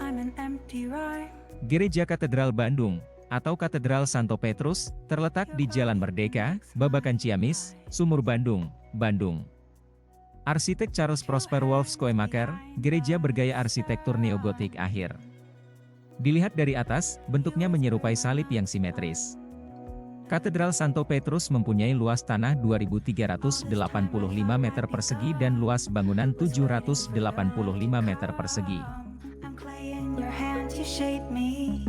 I'm an empty rhyme. Gereja Katedral Bandung, atau Katedral Santo Petrus, terletak di Jalan Merdeka, Babakan Ciamis, Sumur Bandung, Bandung. Arsitek Charles Prosper Wolff Schoemaker, gereja bergaya arsitektur neogotik akhir. Dilihat dari atas, bentuknya menyerupai salib yang simetris. Katedral Santo Petrus mempunyai luas tanah 2.385 meter persegi dan luas bangunan 785 meter persegi. I'm clay in your hands, you shape me.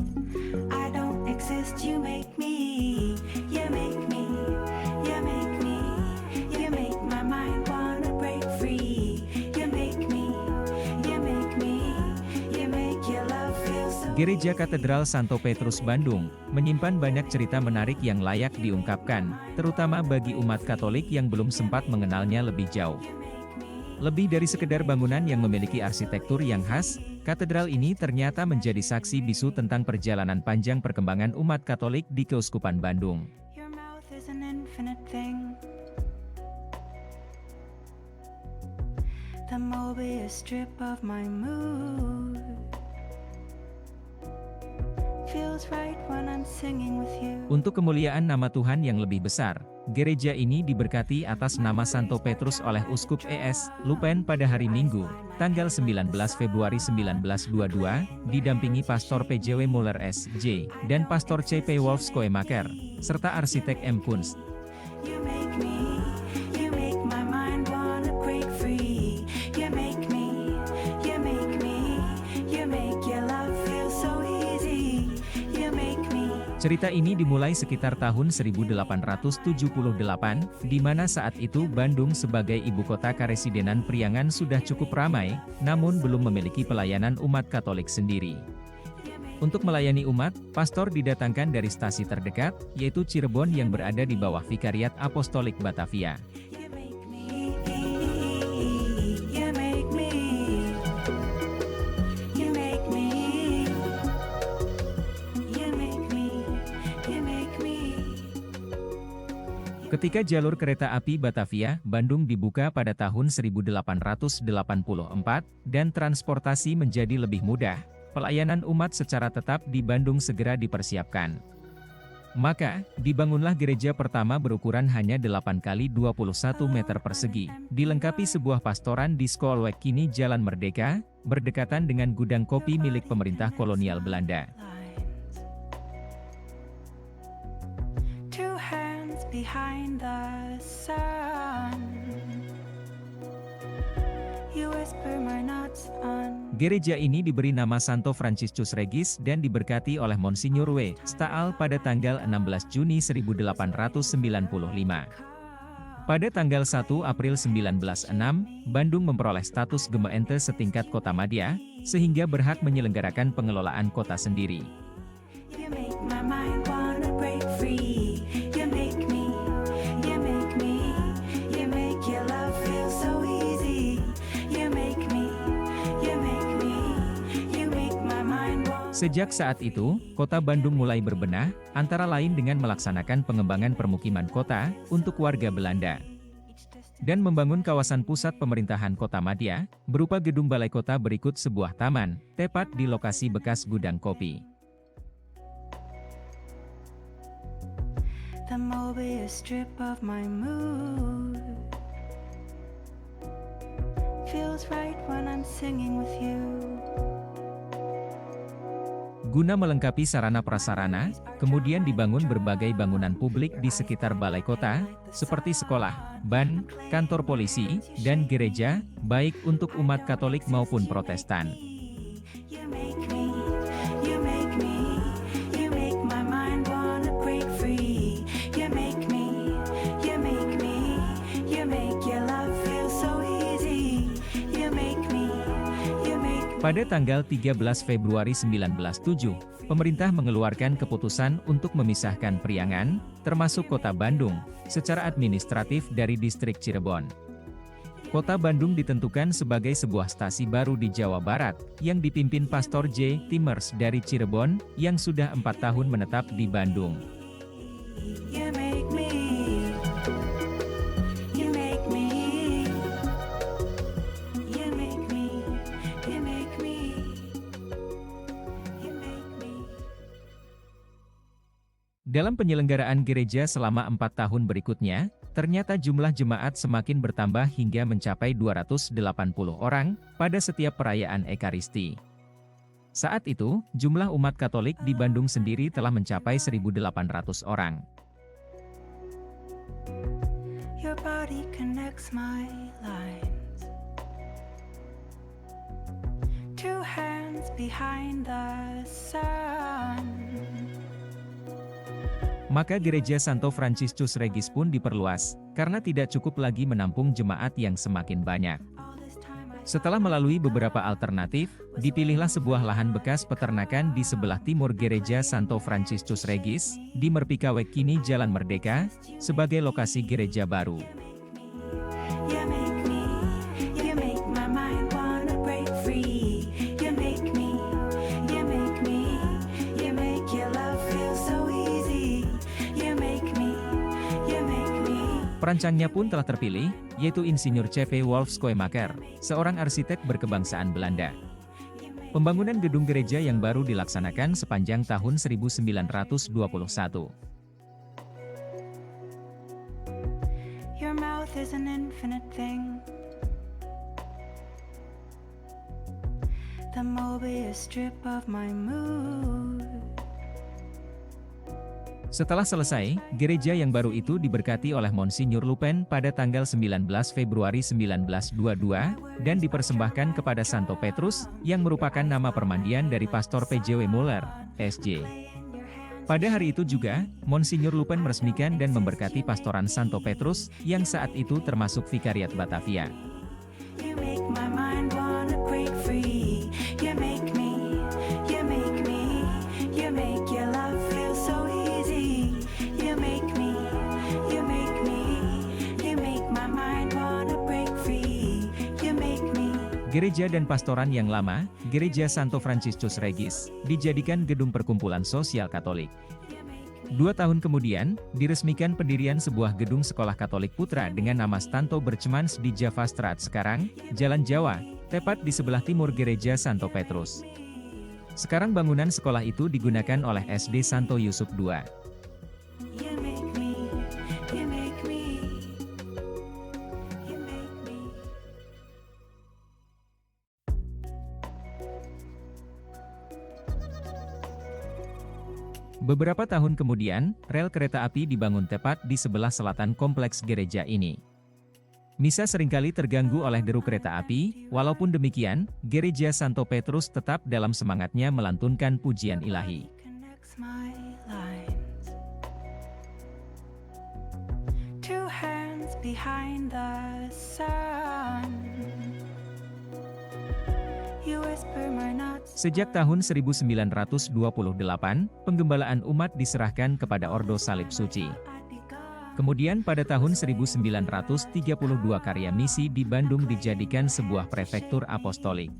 I don't exist, you make me. You make me, you make me. You make my mind wanna break free. You make me, you make me. You make your love feel so. Gereja Katedral Santo Petrus Bandung menyimpan banyak cerita menarik yang layak diungkapkan, terutama bagi umat Katolik yang belum sempat mengenalnya lebih jauh. Lebih dari sekedar bangunan yang memiliki arsitektur yang khas, katedral ini ternyata menjadi saksi bisu tentang perjalanan panjang perkembangan umat Katolik di Keuskupan Bandung. Your mouth is an infinite thing. The Mobius strip of my mood feels right when I'm singing with you. Untuk kemuliaan nama Tuhan yang lebih besar, gereja ini diberkati atas nama Santo Petrus oleh Uskup E.S. Lupen pada hari Minggu, tanggal 19 Februari 1922, didampingi Pastor P.J.W. Muller S.J., dan Pastor C.P. Wolff Schoemaker, serta arsitek M. Kunst. You make me, you make my mind wanna break free. You make me, you make me, you make your love feel so easy. You make me. Cerita ini dimulai sekitar tahun 1878, di mana saat itu Bandung sebagai ibu kota Karesidenan Priangan sudah cukup ramai, namun belum memiliki pelayanan umat Katolik sendiri. Untuk melayani umat, pastor didatangkan dari stasi terdekat, yaitu Cirebon yang berada di bawah Vikariat Apostolik Batavia. You make me, you make me, you make me, you make me, you make me. Ketika jalur kereta api Batavia, Bandung dibuka pada tahun 1884, dan transportasi menjadi lebih mudah, pelayanan umat secara tetap di Bandung segera dipersiapkan. Maka, dibangunlah gereja pertama berukuran hanya 8 kali 21 meter persegi, dilengkapi sebuah pastoran di Skolweg kini Jalan Merdeka, berdekatan dengan gudang kopi milik pemerintah kolonial Belanda. Two hands behind the sun. You whisper my notes on. Gereja ini diberi nama Santo Franciscus Regis dan diberkati oleh Monsinyur W. Staal pada tanggal 16 Juni 1895. Pada tanggal 1 April 1906, Bandung memperoleh status gemeente setingkat kota madya, sehingga berhak menyelenggarakan pengelolaan kota sendiri. You make my mind wanna break free. You make me, you make me, you make your love feel so easy. You make me, you make me, you make my mind wanna. Sejak saat itu, kota Bandung mulai berbenah, antara lain dengan melaksanakan pengembangan permukiman kota untuk warga Belanda, dan membangun kawasan pusat pemerintahan kota madya, berupa gedung balai kota berikut sebuah taman, tepat di lokasi bekas gudang kopi. The Mobius strip of my mood feels right when I'm singing with you. Guna melengkapi sarana prasarana, kemudian dibangun berbagai bangunan publik di sekitar balai kota, seperti sekolah, ban, kantor polisi, dan gereja, baik untuk umat Katolik maupun Protestan. You make me, you make me, you make my mind wanna break free. You make me, you make me, you make your love feel so easy. You make me, you make me. Pada tanggal 13 Februari 1907, pemerintah mengeluarkan keputusan untuk memisahkan Priangan, termasuk kota Bandung, secara administratif dari distrik Cirebon. Kota Bandung ditentukan sebagai sebuah stasi baru di Jawa Barat, yang dipimpin Pastor J. Timmers dari Cirebon, yang sudah 4 tahun menetap di Bandung. You make me, you make me, you make me, you make me. Dalam penyelenggaraan gereja selama 4 tahun berikutnya, ternyata jumlah jemaat semakin bertambah hingga mencapai 280 orang pada setiap perayaan Ekaristi. Saat itu, jumlah umat Katolik di Bandung sendiri telah mencapai 1.800 orang. Your body connects my lines. Two hands behind the sun. Maka gereja Santo Fransiscus Regis pun diperluas, karena tidak cukup lagi menampung jemaat yang semakin banyak. Setelah melalui beberapa alternatif, dipilihlah sebuah lahan bekas peternakan di sebelah timur gereja Santo Fransiscus Regis, di Merpikawek kini Jalan Merdeka, sebagai lokasi gereja baru. You make me, you make my mind wanna break free. You make me, you make me, you make your love feel so easy. You make me, you make me. Perancangnya pun telah terpilih, yaitu Insinyur C.V. Wolf Schoemaker, seorang arsitek berkebangsaan Belanda. Pembangunan gedung gereja yang baru dilaksanakan sepanjang tahun 1921. Your mouth is an infinite thing. The Mobius strip of my mood. Setelah selesai, gereja yang baru itu diberkati oleh Monsinyur Lupin pada tanggal 19 Februari 1922, dan dipersembahkan kepada Santo Petrus, yang merupakan nama permandian dari Pastor P.J.W. Muller, S.J. Pada hari itu juga, Monsinyur Lupin meresmikan dan memberkati Pastoran Santo Petrus, yang saat itu termasuk Vikariat Batavia. You make my mind wanna break free. You make me, you make me, you make your love feel so easy. You make me, you make me, you make my mind wanna break free. You make me. Gereja dan pastoran yang lama, Gereja Santo Fransiscus Regis, dijadikan gedung perkumpulan sosial Katolik. 2 tahun kemudian, diresmikan pendirian sebuah gedung sekolah Katolik putra dengan nama Stanto Berchmans di Java Straat sekarang, Jalan Jawa, tepat di sebelah timur Gereja Santo Petrus. Sekarang bangunan sekolah itu digunakan oleh SD Santo Yusuf II. You make me, you make me, you make me. Beberapa tahun kemudian, rel kereta api dibangun tepat di sebelah selatan kompleks gereja ini. Misa seringkali terganggu oleh deru kereta api, walaupun demikian, Gereja Santo Petrus tetap dalam semangatnya melantunkan pujian ilahi. Connects my lines. Two hands behind the sun. You whisper my notes. Sejak tahun 1928, penggembalaan umat diserahkan kepada Ordo Salib Suci. Kemudian pada tahun 1932 karya misi di Bandung dijadikan sebuah prefektur apostolik.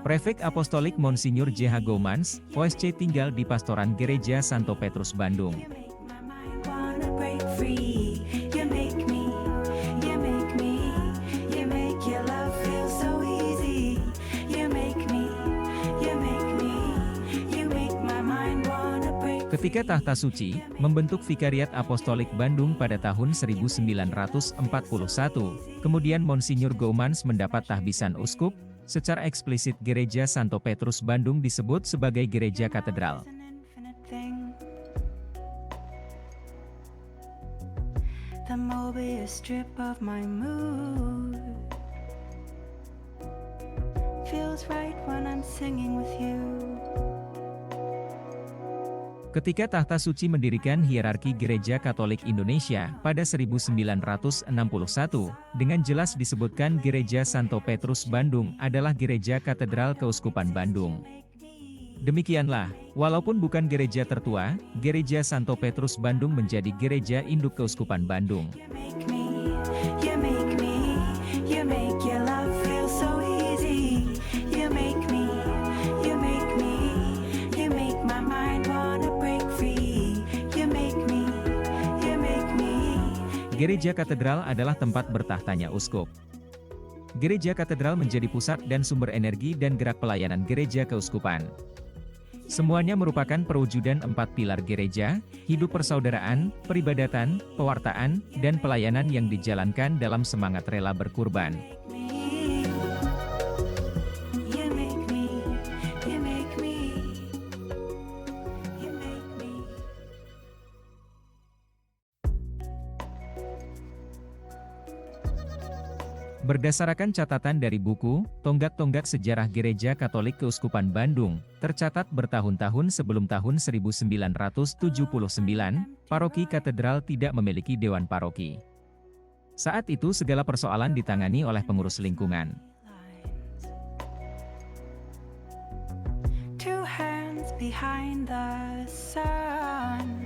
Prefek apostolik Monsinyur J.H. Goumans, OSC tinggal di Pastoran Gereja Santo Petrus Bandung. You make my mind wanna break free. You make me, you make me, you make your love feel so easy. You make me, you make me, you make my mind wanna break free. Ketika tahta suci, membentuk Vikariat Apostolik Bandung pada tahun 1941, kemudian Monsinyur Goumans mendapat tahbisan uskup, secara eksplisit Gereja Santo Petrus Bandung disebut sebagai Gereja Katedral. It's an infinite thing. The Mobius strip of my mood. Feels right when I'm singing with you. Ketika tahta suci mendirikan hierarki Gereja Katolik Indonesia pada 1961, dengan jelas disebutkan Gereja Santo Petrus Bandung adalah Gereja Katedral Keuskupan Bandung. Demikianlah, walaupun bukan gereja tertua, Gereja Santo Petrus Bandung menjadi gereja induk Keuskupan Bandung. You make me, you make me, you make your love feel so easy. You make me, you make me, you make my mind wanna break free. You make me, you make me. Gereja Katedral adalah tempat bertahtanya uskup. Gereja Katedral menjadi pusat dan sumber energi dan gerak pelayanan Gereja Keuskupan. Semuanya merupakan perwujudan 4 pilar gereja, hidup persaudaraan, peribadatan, pewartaan, dan pelayanan yang dijalankan dalam semangat rela berkurban. me. You make me. You make me. You make me. Berdasarkan catatan dari buku, Tonggak-Tonggak Sejarah Gereja Katolik Keuskupan Bandung, tercatat bertahun-tahun sebelum tahun 1979, paroki katedral tidak memiliki dewan paroki. Saat itu segala persoalan ditangani oleh pengurus lingkungan. Two hands behind the sun.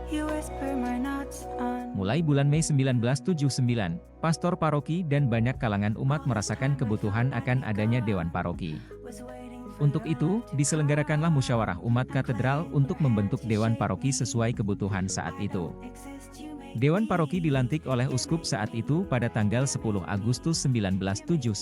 You whisper my notes on. Mulai bulan Mei 1979, pastor paroki dan banyak kalangan umat merasakan kebutuhan akan adanya dewan paroki. Was waiting for Untuk itu, diselenggarakanlah musyawarah umat katedral untuk membentuk dewan paroki sesuai kebutuhan saat itu. exist. You make Dewan paroki dilantik oleh uskup saat itu pada tanggal 10 Agustus 1979.